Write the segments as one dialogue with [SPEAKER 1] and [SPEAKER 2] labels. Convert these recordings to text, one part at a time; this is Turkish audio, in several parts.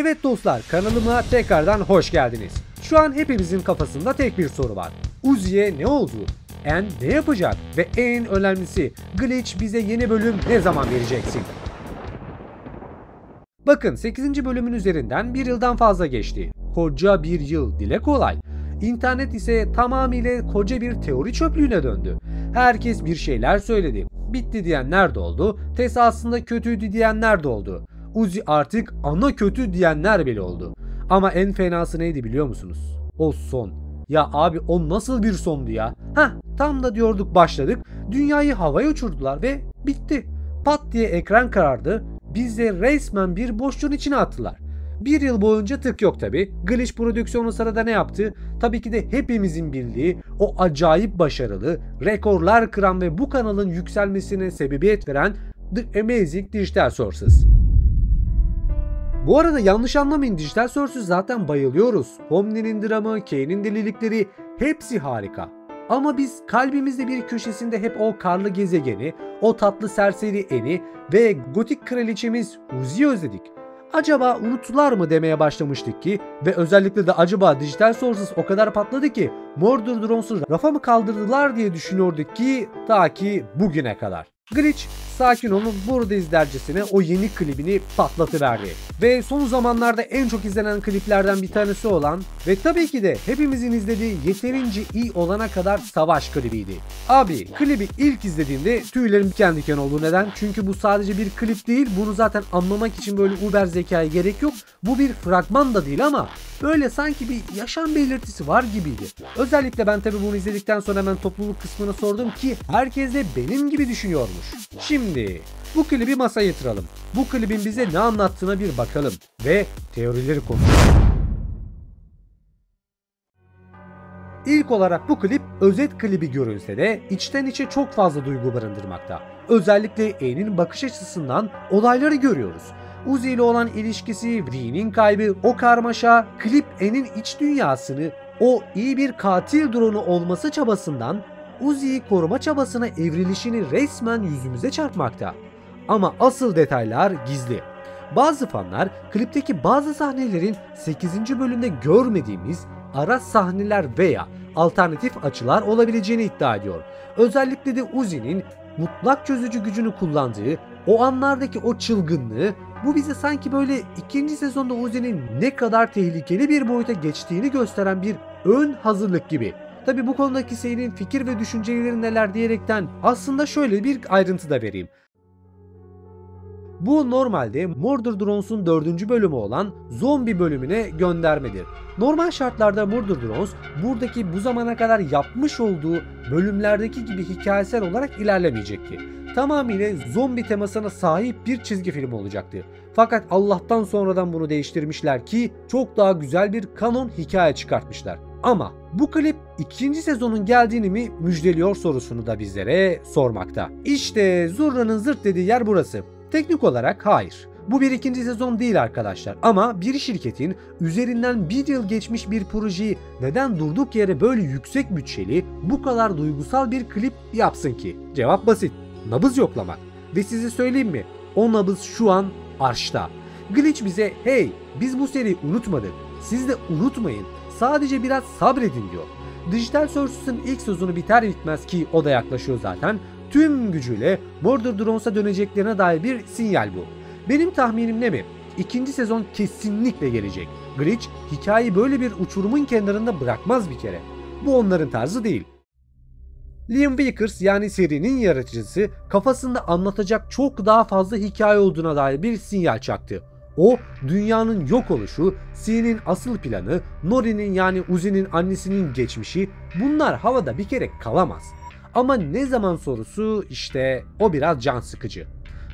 [SPEAKER 1] Evet dostlar, kanalıma tekrardan hoş geldiniz. Şu an hepimizin kafasında tek bir soru var. Uzi'ye ne oldu? En ne yapacak? Ve en önemlisi, Glitch bize yeni bölüm ne zaman vereceksin? Bakın 8. bölümün üzerinden bir yıldan fazla geçti. Koca bir yıl, dile kolay. İnternet ise tamamıyla koca bir teori çöplüğüne döndü. Herkes bir şeyler söyledi. Bitti diyenler de oldu. Tess aslında kötüydü diyenler de oldu. Uzi artık ana kötü diyenler bile oldu. Ama en fenası neydi biliyor musunuz? O son. Ya abi o nasıl bir sondu ya? Tam da diyorduk başladık. Dünyayı havaya uçurdular ve bitti. Pat diye ekran karardı. Bizi resmen bir boşluğun içine attılar. Bir yıl boyunca tık yok tabi. Glitch prodüksiyonu sırada ne yaptı? Tabii ki de hepimizin bildiği o acayip başarılı, rekorlar kıran ve bu kanalın yükselmesine sebebiyet veren The Amazing Digital Sources. Bu arada yanlış anlamayın, Digital Sources zaten bayılıyoruz. Pomni'nin dramı, Kane'in delilikleri hepsi harika. Ama biz kalbimizde bir köşesinde hep o karlı gezegeni, o tatlı serseri Eni ve gotik kraliçemiz Uzi'yi özledik. Acaba unuttular mı demeye başlamıştık ki ve özellikle de acaba Digital Sources o kadar patladı ki Mordor Drones'u rafa mı kaldırdılar diye düşünüyorduk ki ta ki bugüne kadar. Glitch sakin olun buradayız dercesine o yeni klibini patlatıverdi. Ve son zamanlarda en çok izlenen kliplerden bir tanesi olan ve tabii ki de hepimizin izlediği yeterince iyi olana kadar savaş klibiydi. Abi klibi ilk izlediğimde tüylerim diken diken oldu. Neden? Çünkü bu sadece bir klip değil, bunu zaten anlamak için böyle uber zekaya gerek yok. Bu bir fragman da değil ama böyle sanki bir yaşam belirtisi var gibiydi. Özellikle ben tabii bunu izledikten sonra hemen topluluk kısmına sordum ki herkes de benim gibi düşünüyormuş. Şimdi bu klibi masaya yatıralım. Bu klibin bize ne anlattığına bir bakalım ve teorileri konuşalım. İlk olarak bu klip özet klibi görünse de içten içe çok fazla duygu barındırmakta. Özellikle E'nin bakış açısından olayları görüyoruz. Uzi ile olan ilişkisi, V'nin kaybı, o karmaşa, klip E'nin iç dünyasını, o iyi bir katil drone'u olması çabasından Uzi'yi koruma çabasına evrilişini resmen yüzümüze çarpmakta. Ama asıl detaylar gizli. Bazı fanlar klipteki bazı sahnelerin 8. bölümde görmediğimiz ara sahneler veya alternatif açılar olabileceğini iddia ediyor. Özellikle de Uzi'nin mutlak çözücü gücünü kullandığı o anlardaki o çılgınlığı, bu bize sanki böyle 2. sezonda Uzi'nin ne kadar tehlikeli bir boyuta geçtiğini gösteren bir ön hazırlık gibi. Tabi bu konudaki senin fikir ve düşünceleri neler diyerekten aslında şöyle bir ayrıntı da vereyim. Bu normalde Mordor Drones'un 4. bölümü olan zombi bölümüne göndermedir. Normal şartlarda Mordor Drones buradaki bu zamana kadar yapmış olduğu bölümlerdeki gibi hikayesel olarak ilerlemeyecekti. Tamamıyla zombi temasına sahip bir çizgi film olacaktı. Fakat Allah'tan sonradan bunu değiştirmişler ki çok daha güzel bir kanon hikaye çıkartmışlar. Ama bu klip 2. sezonun geldiğini mi müjdeliyor sorusunu da bizlere sormakta. İşte zurranın zırt dediği yer burası. Teknik olarak hayır. Bu bir 2. sezon değil arkadaşlar. Ama bir şirketin üzerinden bir yıl geçmiş bir projeyi neden durduk yere böyle yüksek bütçeli, bu kadar duygusal bir klip yapsın ki? Cevap basit. Nabız yoklamak. Ve size söyleyeyim mi? O nabız şu an arşta. Glitch bize hey biz bu seriyi unutmadık. Siz de unutmayın. Sadece biraz sabredin diyor. Digital Sources'ın ilk sezonu biter bitmez ki o da yaklaşıyor zaten. Tüm gücüyle Mordor Drones'a döneceklerine dair bir sinyal bu. Benim tahminim ne mi? 2. sezon kesinlikle gelecek. Glitch hikayeyi böyle bir uçurumun kenarında bırakmaz bir kere. Bu onların tarzı değil. Liam Vickers yani serinin yaratıcısı kafasında anlatacak çok daha fazla hikaye olduğuna dair bir sinyal çaktı. O dünyanın yok oluşu, C'nin asıl planı, Nori'nin yani Uzi'nin annesinin geçmişi, bunlar havada bir kere kalamaz. Ama ne zaman sorusu işte o biraz can sıkıcı.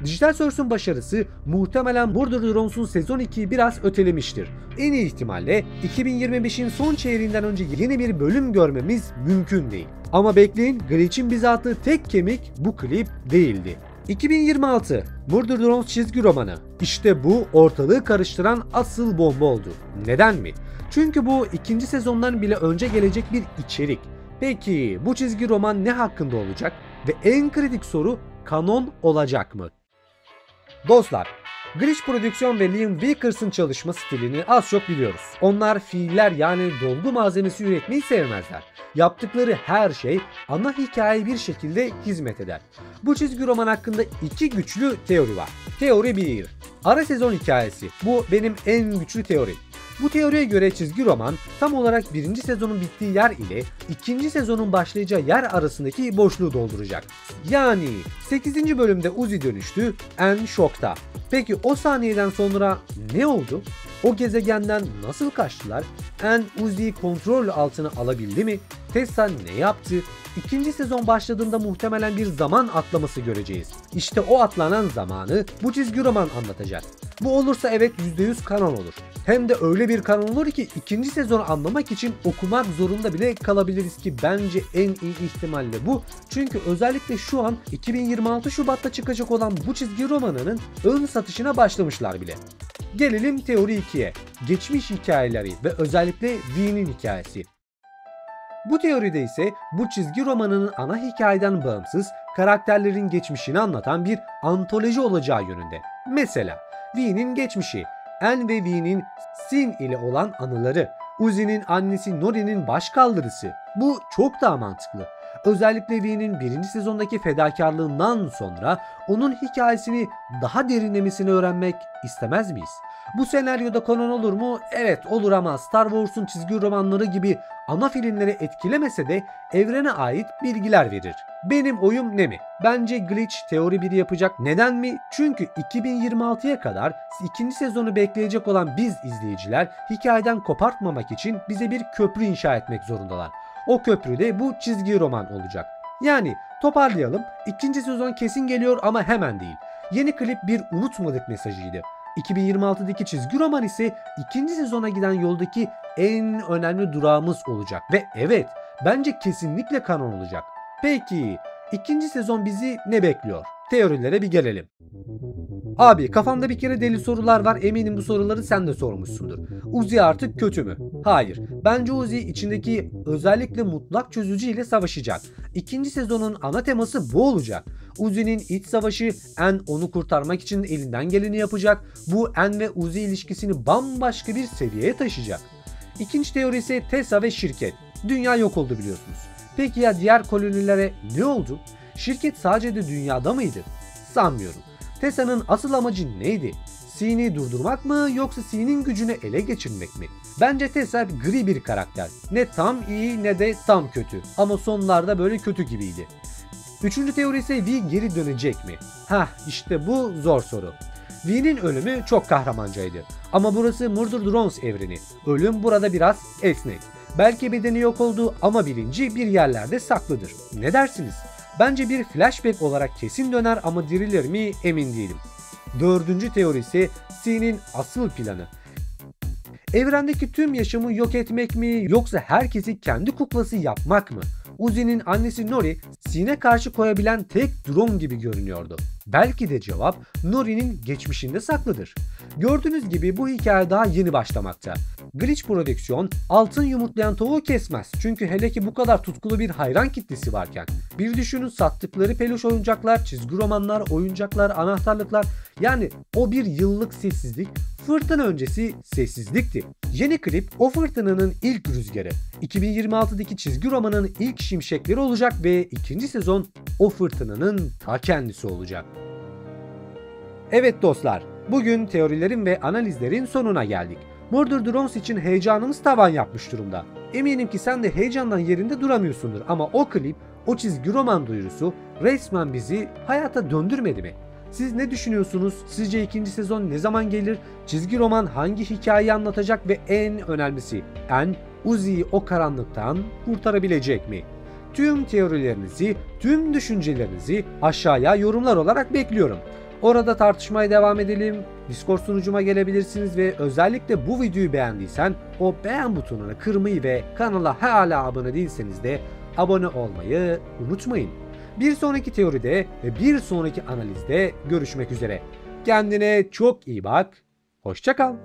[SPEAKER 1] Digital Source'un başarısı muhtemelen Mordor Drones'un sezon 2'yi biraz ötelemiştir. En iyi ihtimalle 2025'in son çeyreğinden önce yeni bir bölüm görmemiz mümkün değil. Ama bekleyin, Glitch'in bize attığı tek kemik bu klip değildi. 2026 Mordor Drones çizgi romanı. İşte bu ortalığı karıştıran asıl bomba oldu. Neden mi? Çünkü bu 2. sezondan bile önce gelecek bir içerik. Peki bu çizgi roman ne hakkında olacak? Ve en kritik soru, kanon olacak mı? Dostlar, Glitch Prodüksiyon ve Liam Wilkers'ın çalışma stilini az çok biliyoruz. Onlar fiiller yani dolgu malzemesi üretmeyi sevmezler. Yaptıkları her şey ana hikayeye bir şekilde hizmet eder. Bu çizgi roman hakkında iki güçlü teori var. Teori 1. Ara sezon hikayesi. Bu benim en güçlü teorim. Bu teoriye göre çizgi roman tam olarak birinci sezonun bittiği yer ile ikinci sezonun başlayacağı yer arasındaki boşluğu dolduracak. Yani 8. bölümde Uzi dönüştü, Anne şokta. Peki o saniyeden sonra ne oldu? O gezegenden nasıl kaçtılar? Anne Uzi'yi kontrol altına alabildi mi? Tessa ne yaptı? İkinci sezon başladığında muhtemelen bir zaman atlaması göreceğiz. İşte o atlanan zamanı bu çizgi roman anlatacak. Bu olursa evet %100 kanon olur. Hem de öyle bir kanon olur ki ikinci sezonu anlamak için okumak zorunda bile kalabiliriz ki bence en iyi ihtimalle bu. Çünkü özellikle şu an 2026 Şubat'ta çıkacak olan bu çizgi romanının ön satışına başlamışlar bile. Gelelim teori 2'ye. Geçmiş hikayeleri ve özellikle V'nin hikayesi. Bu teoride ise bu çizgi romanının ana hikayeden bağımsız karakterlerin geçmişini anlatan bir antoloji olacağı yönünde. Mesela V'nin geçmişi, Anne ve V'nin Sin ile olan anıları, Uzi'nin annesi Nori'nin başkaldırısı. Bu çok daha mantıklı. Özellikle V'nin birinci sezondaki fedakarlığından sonra onun hikayesini daha derinlemesine öğrenmek istemez miyiz? Bu senaryoda kanon olur mu? Evet olur ama Star Wars'un çizgi romanları gibi ana filmleri etkilemese de evrene ait bilgiler verir. Benim oyum ne mi? Bence Glitch teori 1'i yapacak. Neden mi? Çünkü 2026'ya kadar ikinci sezonu bekleyecek olan biz izleyiciler hikayeden kopartmamak için bize bir köprü inşa etmek zorundalar. O köprü de bu çizgi roman olacak. Yani toparlayalım. İkinci sezon kesin geliyor ama hemen değil. Yeni klip bir unutmadık mesajıydı. 2026'daki çizgi roman ise ikinci sezona giden yoldaki en önemli durağımız olacak. Ve evet, bence kesinlikle kanon olacak. Peki, ikinci sezon bizi ne bekliyor? Teorilere bir gelelim. Abi kafamda bir kere deli sorular var, eminim bu soruları sen de sormuşsundur. Uzi artık kötü mü? Hayır. Bence Uzi içindeki özellikle mutlak çözücü ile savaşacak. İkinci sezonun ana teması bu olacak. Uzi'nin iç savaşı, Anne onu kurtarmak için elinden geleni yapacak. Bu Anne ve Uzi ilişkisini bambaşka bir seviyeye taşıyacak. İkinci teori ise Tessa ve şirket. Dünya yok oldu biliyorsunuz. Peki ya diğer kolonilere ne oldu? Şirket sadece de dünyada mıydı? Sanmıyorum. Tessa'nın asıl amacı neydi? Sin'i durdurmak mı yoksa Sin'in gücünü ele geçirmek mi? Bence Tessa gri bir karakter. Ne tam iyi ne de tam kötü. Ama sonlarda böyle kötü gibiydi. Üçüncü teori ise V geri dönecek mi? İşte bu zor soru. V'nin ölümü çok kahramancaydı. Ama burası Murder Drones evreni. Ölüm burada biraz esnek. Belki bedeni yok oldu ama bilinci bir yerlerde saklıdır. Ne dersiniz? Bence bir flashback olarak kesin döner ama dirilir mi emin değilim. Dördüncü teori ise Sin'in asıl planı. Evrendeki tüm yaşamı yok etmek mi yoksa herkesi kendi kuklası yapmak mı? Uzi'nin annesi Nori Sin'e karşı koyabilen tek drone gibi görünüyordu. Belki de cevap Nori'nin geçmişinde saklıdır. Gördüğünüz gibi bu hikaye daha yeni başlamakta. Glitch Prodüksiyon altın yumurtlayan tavuğu kesmez. Çünkü hele ki bu kadar tutkulu bir hayran kitlesi varken. Bir düşünün, sattıkları peluş oyuncaklar, çizgi romanlar, oyuncaklar, anahtarlıklar. Yani o bir yıllık sessizlik fırtına öncesi sessizlikti. Yeni klip o fırtınanın ilk rüzgarı. 2026'daki çizgi romanın ilk şimşekleri olacak ve ikinci sezon o fırtınanın ta kendisi olacak. Evet dostlar, bugün teorilerin ve analizlerin sonuna geldik. Murder Drones için heyecanımız tavan yapmış durumda. Eminim ki sen de heyecandan yerinde duramıyorsundur ama o klip, o çizgi roman duyurusu resmen bizi hayata döndürmedi mi? Siz ne düşünüyorsunuz? Sizce ikinci sezon ne zaman gelir? Çizgi roman hangi hikayeyi anlatacak ve en önemlisi Anne, Uzi'yi o karanlıktan kurtarabilecek mi? Tüm teorilerinizi, tüm düşüncelerinizi aşağıya yorumlar olarak bekliyorum. Orada tartışmaya devam edelim. Discord sunucuma gelebilirsiniz ve özellikle bu videoyu beğendiysen o beğen butonuna kırmayı ve kanala hala abone değilseniz de abone olmayı unutmayın. Bir sonraki teoride ve bir sonraki analizde görüşmek üzere. Kendine çok iyi bak. Hoşça kal.